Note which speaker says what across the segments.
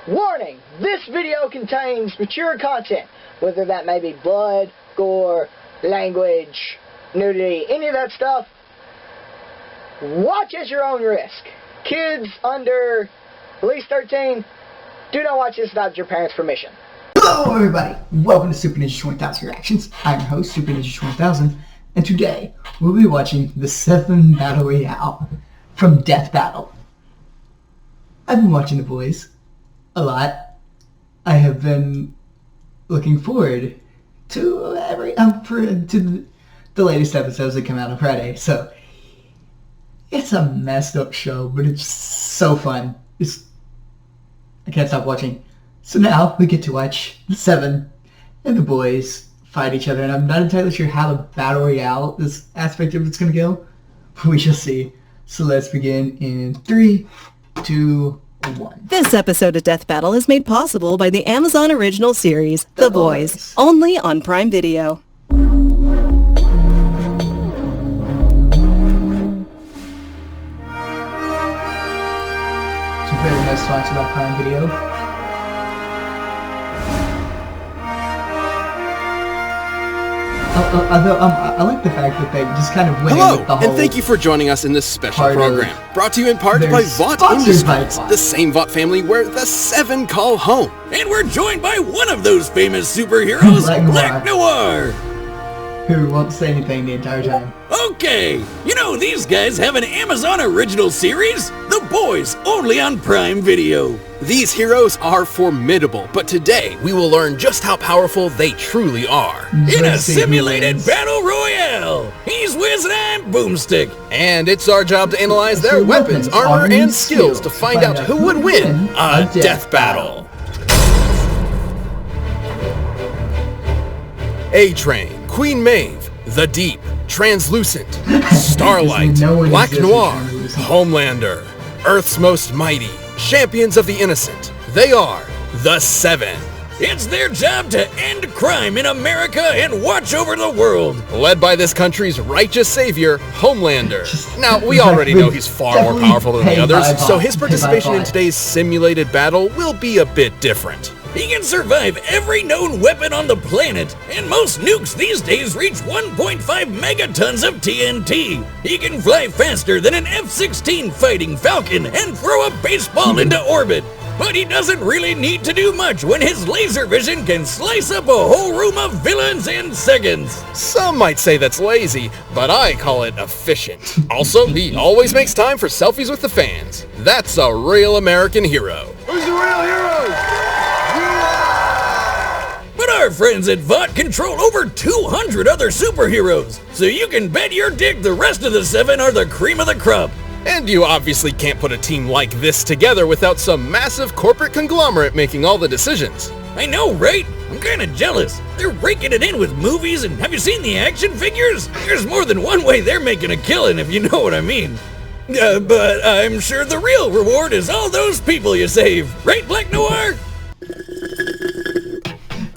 Speaker 1: Warning! This video contains mature content, whether that may be blood, gore, language, nudity, any of that stuff. Watch at your own risk. Kids under at least 13, do not watch this without your parents' permission.
Speaker 2: Hello everybody, welcome to Superninja20000 Reactions. I'm your host, Superninja20000, and today we'll be watching the 7 Battle Royale from Death Battle. I've been watching The Boys a lot. I have been looking forward to the latest episodes that come out on Friday. So it's a messed up show, but it's so fun. I can't stop watching. So now we get to watch the 7 and the boys fight each other, and I'm not entirely sure how the Battle Royale, this aspect of it's going to go, but we shall see. So let's begin in 3, 2, 1.
Speaker 3: This episode of Death Battle is made possible by the Amazon original series, The Boys, only on Prime Video.
Speaker 2: Super most sponsored by Prime Video. I like the fact that they just kind of went in with the whole...
Speaker 4: and thank you for joining us in this special program. Brought to you in part by Vought Industries, the same Vought family where the 7 call home.
Speaker 5: And we're joined by one of those famous superheroes, Black Noir.
Speaker 2: Who won't say anything the entire time.
Speaker 5: Okay, you know these guys have an Amazon original series, The Boys, only on Prime Video.
Speaker 4: These heroes are formidable, but today we will learn just how powerful they truly are.
Speaker 5: In a simulated battle royale, he's Wiz and I'm Boomstick.
Speaker 4: And it's our job to analyze their weapons, armor, and skills to find out who would win a death battle. A-Train, Queen Maeve, The Deep, Translucent, Starlight, Black Noir, Homelander, Earth's Most Mighty, Champions of the Innocent. They are the 7.
Speaker 5: It's their job to end crime in America and watch over the world.
Speaker 4: Led by this country's righteous savior, Homelander. Now, we already know he's far more powerful than the others, so his participation in today's simulated battle will be a bit different.
Speaker 5: He can survive every known weapon on the planet, and most nukes these days reach 1.5 megatons of TNT. He can fly faster than an F-16 fighting Falcon and throw a baseball into orbit. But he doesn't really need to do much when his laser vision can slice up a whole room of villains in seconds.
Speaker 4: Some might say that's lazy, but I call it efficient. Also, he always makes time for selfies with the fans. That's a real American hero.
Speaker 5: Who's the real hero? But our friends at Vought control over 200 other superheroes, so you can bet your dick the rest of the 7 are the cream of the crop.
Speaker 4: And you obviously can't put a team like this together without some massive corporate conglomerate making all the decisions.
Speaker 5: I know, right? I'm kinda jealous. They're raking it in with movies, and have you seen the action figures? There's more than one way they're making a killing, if you know what I mean. But I'm sure the real reward is all those people you save. Right, Black Noir?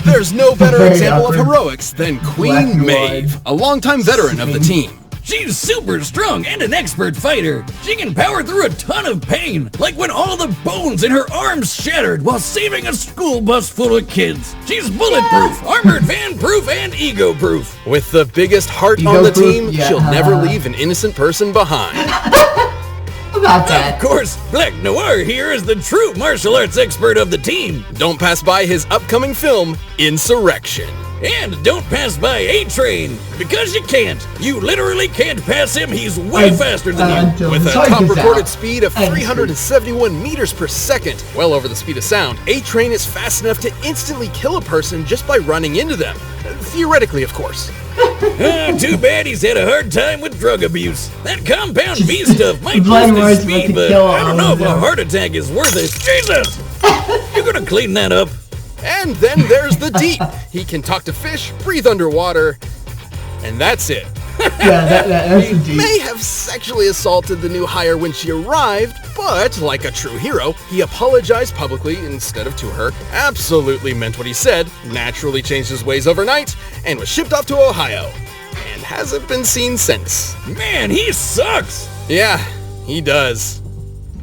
Speaker 4: There's no better example of heroics than Queen Maeve, a longtime veteran of the team.
Speaker 5: She's super strong and an expert fighter. She can power through a ton of pain, like when all the bones in her arms shattered while saving a school bus full of kids. She's bulletproof, armored van-proof, and ego-proof.
Speaker 4: With the biggest heart on the team, she'll never leave an innocent person behind.
Speaker 5: Of course, Black Noir here is the true martial arts expert of the team.
Speaker 4: Don't pass by his upcoming film, Insurrection.
Speaker 5: And don't pass by A-Train, because you can't. You literally can't pass him, he's way faster than you.
Speaker 4: With a top recorded speed of 371 meters per second, well over the speed of sound, A-Train is fast enough to instantly kill a person just by running into them. Theoretically, of course.
Speaker 5: Too bad he's had a hard time with drug abuse. That compound V stuff might boost his speed, but I don't know if a heart attack is worth it. Jesus! You're gonna clean that up.
Speaker 4: And then there's the Deep. He can talk to fish, breathe underwater, and that's it.
Speaker 2: That's the Deep.
Speaker 4: He may have sexually assaulted the new hire when she arrived, but like a true hero, he apologized publicly instead of to her, absolutely meant what he said, naturally changed his ways overnight, and was shipped off to Ohio. And hasn't been seen since.
Speaker 5: Man, he sucks!
Speaker 4: Yeah, he does.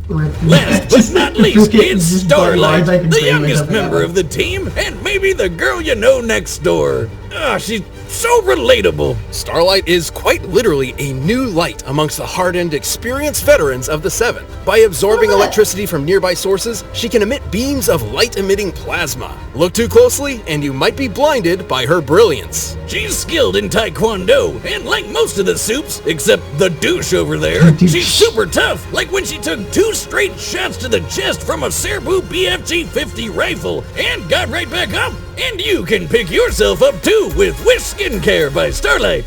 Speaker 5: Last but not least, it's Starlight, the
Speaker 2: the
Speaker 5: youngest member of the team, and maybe the girl you know next door. Ah, she's so relatable.
Speaker 4: Starlight is quite literally a new light amongst the hardened, experienced veterans of the Seven. By absorbing electricity from nearby sources, she can emit beams of light-emitting plasma. Look too closely, and you might be blinded by her brilliance.
Speaker 5: She's skilled in Taekwondo, and like most of the Supes, except the douche over there, she's super tough, like when she took 2 straight shots to the chest from a Serbu BFG-50 rifle, and got right back up. And you can pick yourself up too with Wish Skincare by Starlight.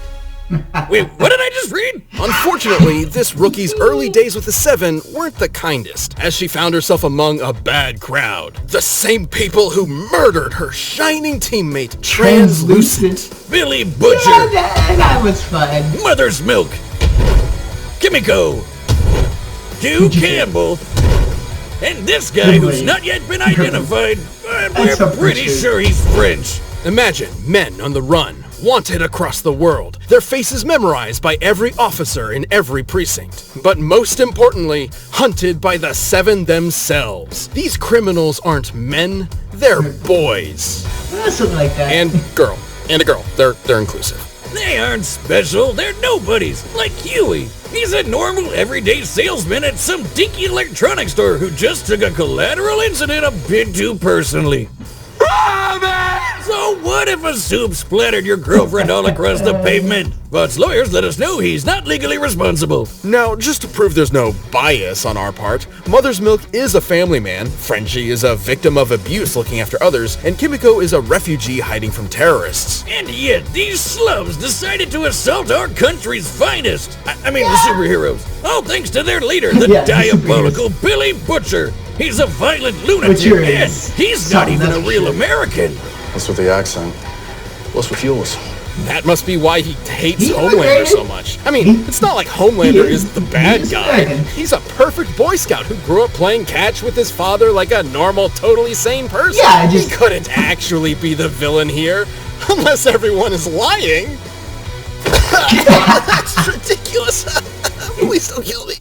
Speaker 5: Wait, what did I just read?
Speaker 4: Unfortunately, this rookie's early days with the Seven weren't the kindest, as she found herself among a bad crowd. The same people who murdered her shining teammate, Translucent.
Speaker 5: Billy Butcher.
Speaker 2: Yeah, that was fun.
Speaker 5: Mother's Milk. Kimiko. Hugh Campbell. And this guy who's not yet been identified, but we're pretty sure he's French.
Speaker 4: Imagine men on the run, wanted across the world, their faces memorized by every officer in every precinct. But most importantly, hunted by the Seven themselves. These criminals aren't men, they're boys.
Speaker 2: Something like that.
Speaker 4: And girl. And a girl. They're inclusive.
Speaker 5: They aren't special, they're nobodies, like Huey. He's a normal, everyday salesman at some dinky electronics store who just took a collateral incident a bit too personally. So what if a Supe splattered your girlfriend all across the pavement? But lawyers let us know he's not legally responsible.
Speaker 4: Now, just to prove there's no bias on our part, Mother's Milk is a family man, Frenchie is a victim of abuse looking after others, and Kimiko is a refugee hiding from terrorists.
Speaker 5: And yet, these slums decided to assault our country's finest. I mean, the superheroes. All thanks to their leader, the diabolical Billy Butcher. He's a violent lunatic, and he's not even a real American.
Speaker 6: What's with the accent? What's with yours?
Speaker 4: That must be why he hates Homelander so much. I mean, it's not like Homelander is the bad guy. He's a perfect Boy Scout who grew up playing catch with his father like a normal, totally sane person.
Speaker 2: Yeah,
Speaker 4: He couldn't actually be the villain here, unless everyone is lying. That's ridiculous. Please don't kill me.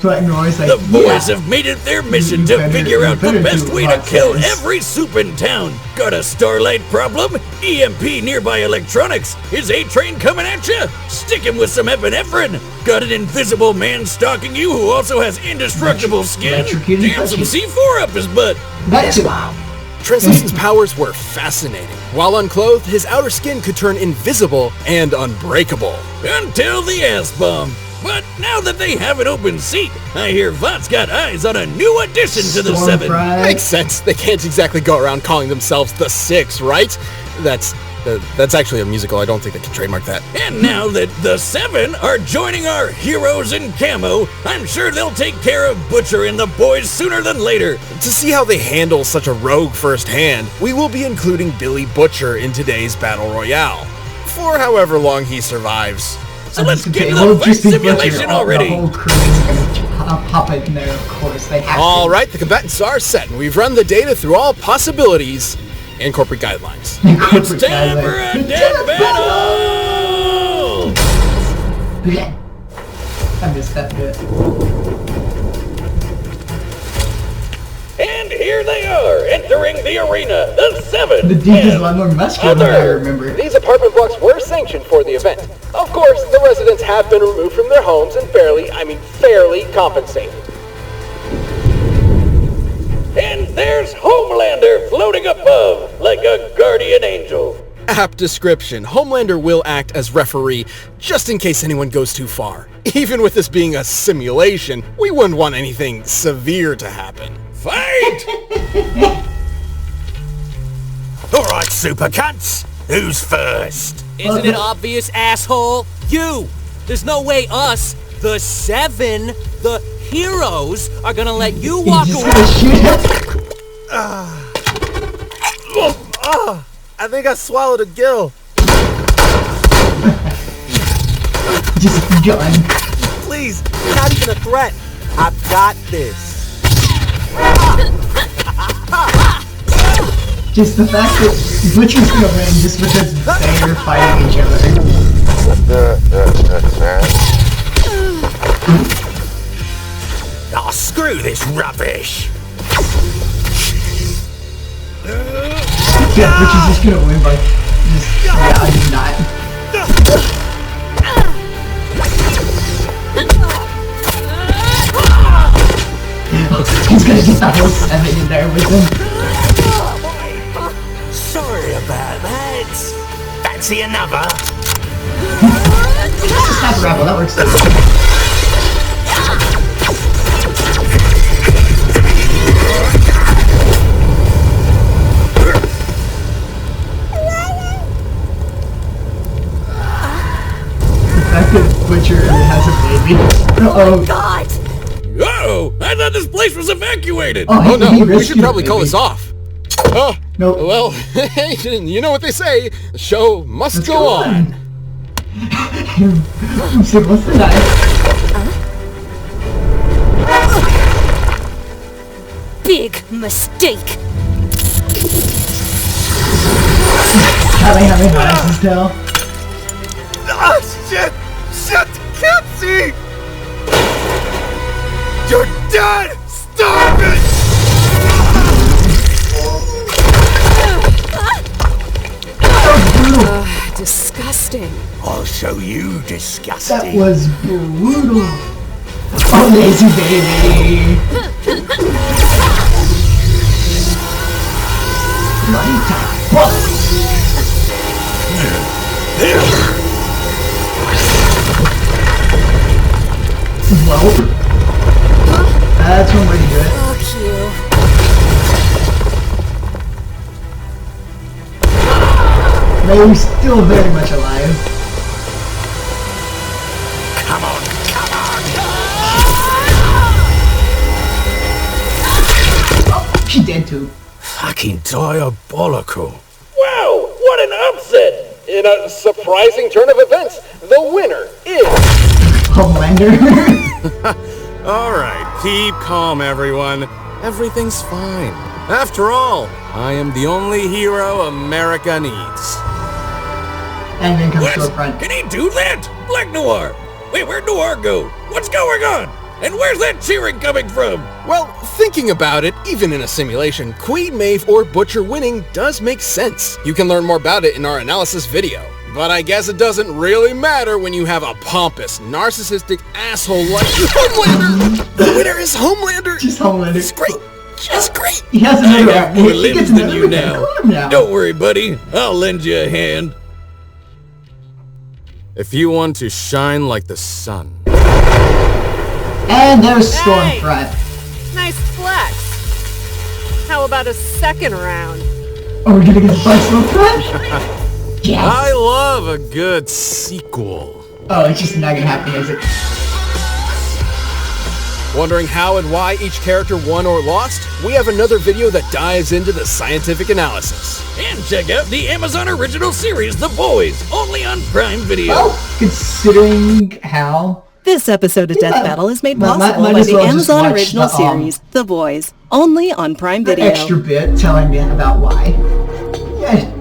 Speaker 5: The boys have made it their mission to figure out the best way to kill every Supe in town. Got a Starlight problem? EMP nearby electronics? Is A-Train coming at you? Stick him with some epinephrine. Got an invisible man stalking you who also has indestructible skin? Damn some C4 up his butt.
Speaker 4: Translucent's powers were fascinating. While unclothed, his outer skin could turn invisible and unbreakable.
Speaker 5: Until the S-bomb. But now that they have an open seat, I hear Vought's got eyes on a new addition to the Seven.
Speaker 4: Makes sense. They can't exactly go around calling themselves the Six, right? That's actually a musical. I don't think they can trademark that.
Speaker 5: And now that the Seven are joining our heroes in camo, I'm sure they'll take care of Butcher and the boys sooner than later.
Speaker 4: To see how they handle such a rogue firsthand, we will be including Billy Butcher in today's Battle Royale. For however long he survives.
Speaker 5: So let's get to the fight simulation already!
Speaker 2: The whole crew is gonna pop in there, of course. They have
Speaker 4: Alright, the combatants are set, and we've run the data through all possibilities and corporate guidelines.
Speaker 5: It's time for a dead battle!
Speaker 2: I missed that bit.
Speaker 5: And here they are, entering the arena, the Seven!
Speaker 2: The dude is a lot more muscular than I remember.
Speaker 4: These apartment blocks were sanctioned for the event. Of course, the residents have been removed from their homes and fairly compensated.
Speaker 5: And there's Homelander floating above, like a guardian angel.
Speaker 4: Apt description. Homelander will act as referee, just in case anyone goes too far. Even with this being a simulation, we wouldn't want anything severe to happen.
Speaker 5: Fight!
Speaker 7: Alright, super cunts. Who's first?
Speaker 8: Isn't it obvious, asshole? You! There's no way us, the Seven, the heroes, are gonna let you walk away.
Speaker 4: I think I swallowed a gill.
Speaker 2: Just done.
Speaker 7: Please, not even a threat. I've got this.
Speaker 2: Just the fact that Butcher's gonna win just because they're fighting each other.
Speaker 7: I'll
Speaker 5: Screw this rubbish!
Speaker 2: Yeah, but you're just gonna win by just, yeah, you're not. He's gonna get the whole 7 in there with him.
Speaker 5: Sorry about that. Fancy another?
Speaker 2: Just have a raffle, that works too. The fact that Butcher has a baby. Oh
Speaker 7: God!
Speaker 5: Uh-oh! I thought this place was evacuated!
Speaker 4: Oh no, we should probably call this off. Oh,
Speaker 2: nope.
Speaker 4: Well, you know what they say, the show must go on.
Speaker 2: So what's the knife?
Speaker 7: Big mistake.
Speaker 2: How they having knives still?
Speaker 9: Ah, shit! Shit! Can't see! You're dead! Stop it!
Speaker 7: Disgusting.
Speaker 5: I'll show you disgusting.
Speaker 2: That was brutal. Oh, lazy baby. Bloody time. Well, that's one way to do it.
Speaker 7: Fuck you.
Speaker 2: They're still very much alive.
Speaker 5: Come on, come on!
Speaker 2: Oh, she dead too.
Speaker 5: Fucking diabolical.
Speaker 4: Wow, what an upset! In a surprising turn of events, the winner is...
Speaker 2: Homelander.
Speaker 4: Alright, keep calm everyone. Everything's fine. After all, I am the only hero America needs.
Speaker 2: And then comes
Speaker 5: What?
Speaker 2: to the front.
Speaker 5: Can he do that? Black Noir! Wait, where'd Noir go? What's going on? And where's that cheering coming from?
Speaker 4: Well, thinking about it, even in a simulation, Queen Maeve or Butcher winning does make sense. You can learn more about it in our analysis video. But I guess it doesn't really matter when you have a pompous, narcissistic asshole like Homelander! The winner is Homelander!
Speaker 2: Just Homelander.
Speaker 4: It's great! Just great!
Speaker 2: He has
Speaker 5: I
Speaker 2: another
Speaker 5: got more
Speaker 2: he gets
Speaker 5: limbs than
Speaker 2: another
Speaker 5: you now.
Speaker 2: now.
Speaker 5: Don't worry, buddy. I'll lend you a hand.
Speaker 4: If you want to shine like the sun.
Speaker 2: And there's Stormfront.
Speaker 10: Nice flex. How about a second round?
Speaker 2: Are we gonna get the fight Stormfront? Yes.
Speaker 4: I love a good sequel.
Speaker 2: Oh, it's just not gonna happen, is it?
Speaker 4: Wondering how and why each character won or lost? We have another video that dives into the scientific analysis.
Speaker 5: And check out the Amazon original series, The Boys, only on Prime Video.
Speaker 2: Well, considering how...
Speaker 3: This episode of Death Battle is made
Speaker 2: Might
Speaker 3: possible by
Speaker 2: as
Speaker 3: the
Speaker 2: well just
Speaker 3: Amazon
Speaker 2: watch
Speaker 3: original
Speaker 2: the,
Speaker 3: series, The Boys, only on Prime
Speaker 2: the
Speaker 3: Video.
Speaker 2: extra bit telling me about why. Yeah.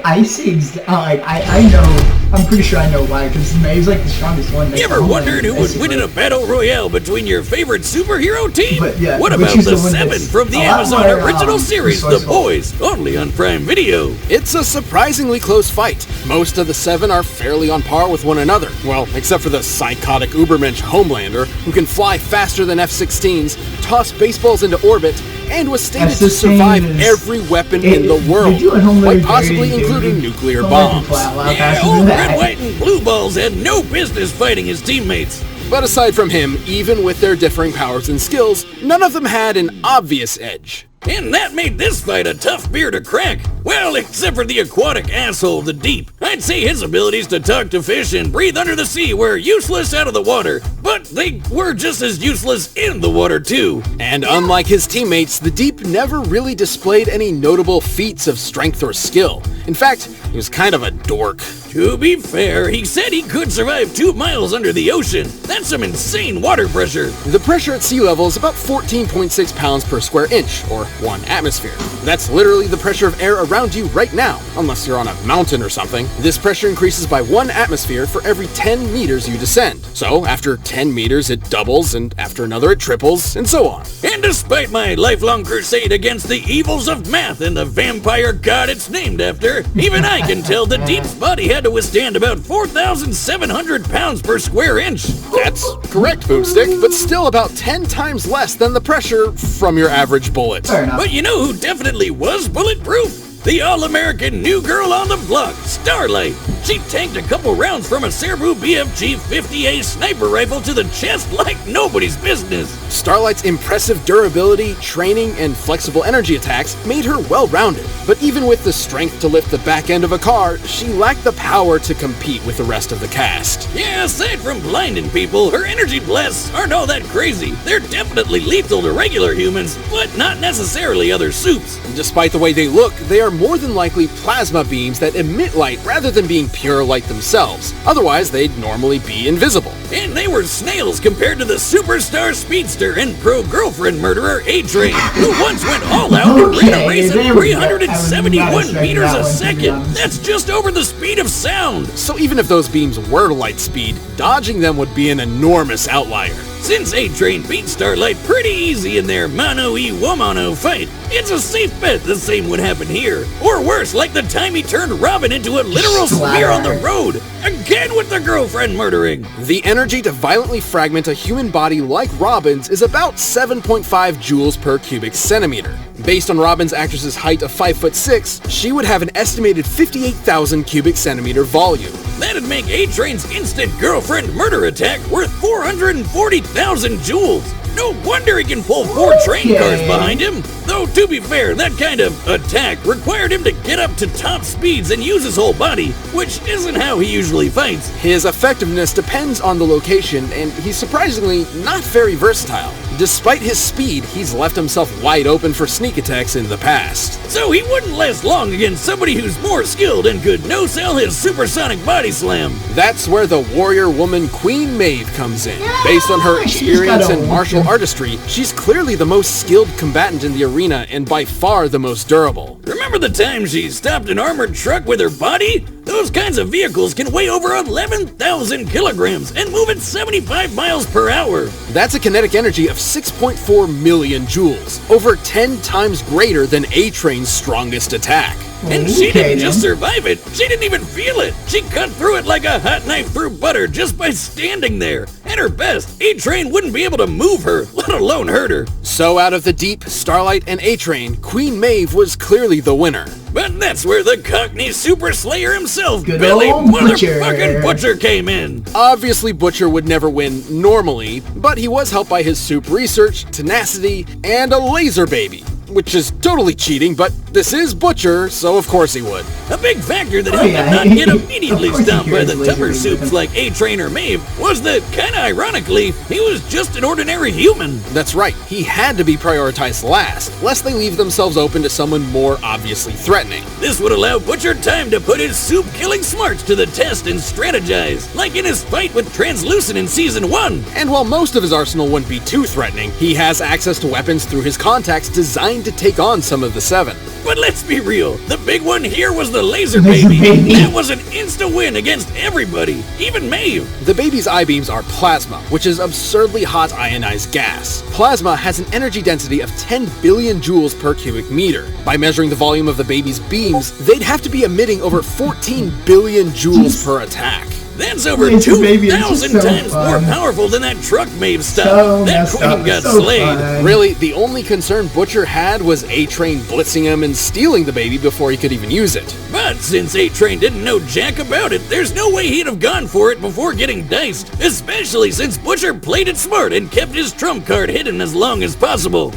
Speaker 2: I see. I know. I'm pretty sure I know why. Because Maeve's like the strongest one.
Speaker 5: You ever wondered who would win in a battle royale between your favorite superhero team?
Speaker 2: But, yeah,
Speaker 5: what
Speaker 2: but
Speaker 5: about
Speaker 2: she's
Speaker 5: the
Speaker 2: the one
Speaker 5: 7
Speaker 2: that's
Speaker 5: from the
Speaker 2: a lot
Speaker 5: Amazon
Speaker 2: more,
Speaker 5: original series, The
Speaker 2: resourceful.
Speaker 5: Boys, only on Prime Video?
Speaker 4: It's a surprisingly close fight. Most of the 7 are fairly on par with one another. Well, except for the psychotic Ubermensch Homelander, who can fly faster than F-16s, toss baseballs into orbit, and was stated to survive every weapon in the world, quite possibly including nuclear bombs.
Speaker 5: Yeah, old red, white, and blue balls had no business fighting his teammates.
Speaker 4: But aside from him, even with their differing powers and skills, none of them had an obvious edge.
Speaker 5: And that made this fight a tough beer to crack. Well, except for the aquatic asshole, the Deep. I'd say his abilities to talk to fish and breathe under the sea were useless out of the water, but they were just as useless in the water too.
Speaker 4: And unlike his teammates, the Deep never really displayed any notable feats of strength or skill. In fact, He was kind of a dork.
Speaker 5: To be fair, he said he could survive 2 miles under the ocean. That's some insane water pressure.
Speaker 4: The pressure at sea level is about 14.6 pounds per square inch, or 1 atmosphere. That's literally the pressure of air around you right now, unless you're on a mountain or something. This pressure increases by 1 atmosphere for every 10 meters you descend. So, after 10 meters it doubles, and after another it triples, and so on.
Speaker 5: And despite my lifelong crusade against the evils of math and the vampire god it's named after, even I can tell the Deep's body had to withstand about 4,700 pounds per square inch.
Speaker 4: That's correct, Boomstick, but still about 10 times less than the pressure from your average bullet.
Speaker 5: But you know who definitely was bulletproof? The all-American new girl on the block, Starlight. She tanked a couple rounds from a Serbu BFG 50A sniper rifle to the chest like nobody's business.
Speaker 4: Starlight's impressive durability, training, and flexible energy attacks made her well-rounded. But even with the strength to lift the back end of a car, she lacked the power to compete with the rest of the cast.
Speaker 5: Yeah, aside from blinding people, her energy blasts aren't all that crazy. They're definitely lethal to regular humans, but not necessarily other Supes.
Speaker 4: Despite the way they look, they are more than likely plasma beams that emit light rather than being pure light themselves. Otherwise, they'd normally be invisible.
Speaker 5: And they were snails compared to the superstar speedster and pro-girlfriend murderer A-Train, who once went all out and ran a race at 371 meters a second. That's just over the speed of sound.
Speaker 4: So even if those beams were light speed, dodging them would be an enormous outlier.
Speaker 5: Since A-Train beat Starlight pretty easy in their mano-y-womano fight, it's a safe bet the same would happen here. Or worse, like the time he turned Robin into a literal spear on the road. Again with the girlfriend murdering.
Speaker 4: The energy to violently fragment a human body like Robin's is about 7.5 joules per cubic centimeter. Based on Robin's actress's height of 5'6", she would have an estimated 58,000 cubic centimeter volume.
Speaker 5: That'd make A-Train's instant girlfriend murder attack worth 440,000 joules. No wonder he can pull 4 train cars behind him. Though, to be fair, that kind of attack required him to get up to top speeds and use his whole body, which isn't how he usually fights.
Speaker 4: His effectiveness depends on the location, and he's surprisingly not very versatile. Despite his speed, he's left himself wide open for sneak attacks in the past.
Speaker 5: So he wouldn't last long against somebody who's more skilled and could no-sell his supersonic body slam.
Speaker 4: That's where the warrior woman Queen Maeve comes in. Based on her experience in martial artistry, she's clearly the most skilled combatant in the arena and by far the most durable.
Speaker 5: Remember the time she stopped an armored truck with her body? Those kinds of vehicles can weigh over 11,000 kilograms and move at 75 miles per hour.
Speaker 4: That's a kinetic energy of 6.4 million joules, over 10 times greater than A-Train's strongest attack.
Speaker 5: And she didn't just survive it, she didn't even feel it. She cut through it like a hot knife through butter just by standing there. At her best, A-Train wouldn't be able to move her, let alone hurt her.
Speaker 4: So out of the Deep, Starlight, and A-Train, Queen Maeve was clearly the winner.
Speaker 5: But that's where the Cockney Super Slayer himself,
Speaker 2: Good
Speaker 5: Billy
Speaker 2: old
Speaker 5: motherfucking Butcher, came in.
Speaker 4: Obviously, Butcher would never win normally, but he was helped by his Supe research, tenacity, and a laser baby. Which is totally cheating, but this is Butcher, so of course he would.
Speaker 5: A big factor that helped him not get immediately stomped by the tougher Supes like A-Train or Maeve was that, kinda ironically, he was just an ordinary human.
Speaker 4: That's right, he had to be prioritized last, lest they leave themselves open to someone more obviously threatening.
Speaker 5: This would allow Butcher time to put his Supe-killing smarts to the test and strategize, like in his fight with Translucent in Season 1.
Speaker 4: And while most of his arsenal wouldn't be too threatening, he has access to weapons through his contacts designed to take on some of the 7.
Speaker 5: But let's be real, the big one here was the laser baby. That was an insta-win against everybody, even Maeve.
Speaker 4: The baby's I-beams are plasma, which is absurdly hot ionized gas. Plasma has an energy density of 10 billion joules per cubic meter. By measuring the volume of the baby's beams, they'd have to be emitting over 14 billion joules per attack.
Speaker 5: That's over 2,000 times more powerful than that truck Maeve stopped. That queen got slayed.
Speaker 4: Really, the only concern Butcher had was A-Train blitzing him and stealing the baby before he could even use it.
Speaker 5: But since A-Train didn't know jack about it, there's no way he'd have gone for it before getting diced. Especially since Butcher played it smart and kept his trump card hidden as long as possible.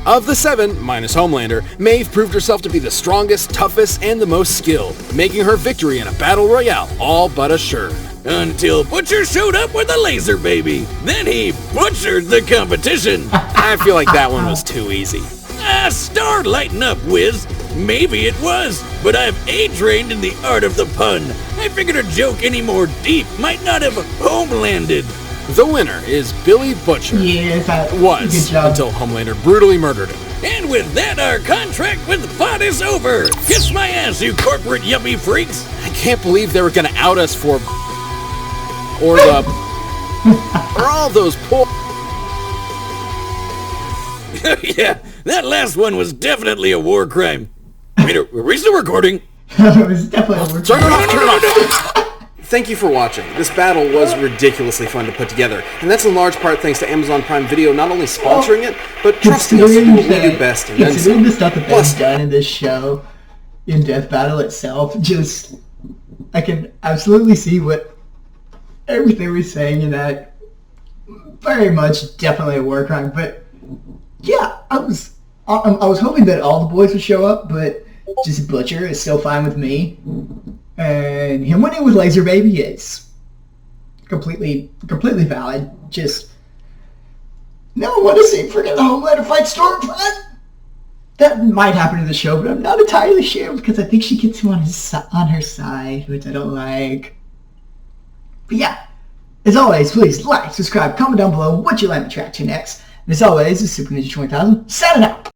Speaker 4: Of the 7, minus Homelander, Maeve proved herself to be the strongest, toughest, and the most skilled, making her victory in a battle royale all but assured.
Speaker 5: Until Butcher showed up with a laser baby. Then he butchered the competition.
Speaker 4: I feel like that one was too easy.
Speaker 5: Ah, start lighting up, Wiz. Maybe it was, but I've A-trained in the art of the pun. I figured a joke any more deep might not have homelanded.
Speaker 4: The winner is Billy Butcher.
Speaker 2: Yes,
Speaker 4: Was,
Speaker 2: good job.
Speaker 4: until Homelander brutally murdered him.
Speaker 5: And with that, our contract with Pod is over. Kiss my ass, you corporate yuppie freaks.
Speaker 4: I can't believe they were gonna out us for or all those poor.
Speaker 5: Yeah, that last one was definitely a war crime. Wait, are we still recording?
Speaker 2: It was definitely a
Speaker 4: Turn it off, turn it off. Thank you for watching. This battle was ridiculously fun to put together, and that's in large part thanks to Amazon Prime Video not only sponsoring it, but trusting us to do what we do best. And
Speaker 2: considering the stuff that they've done in this show, in Death Battle itself, just I can absolutely see what everything we're saying in that. Very much, definitely a war crime. But yeah, I was hoping that all the boys would show up, but just Butcher is still fine with me. And him winning with Laser Baby is completely valid. Just never want to see freaking Homelander fight Stormfront. That might happen in the show, but I'm not entirely sure because I think she gets him on her side, which I don't like. But yeah, as always, please like, subscribe, comment down below what you'd like me to track to next. And as always, this is Superninja20000 signing out.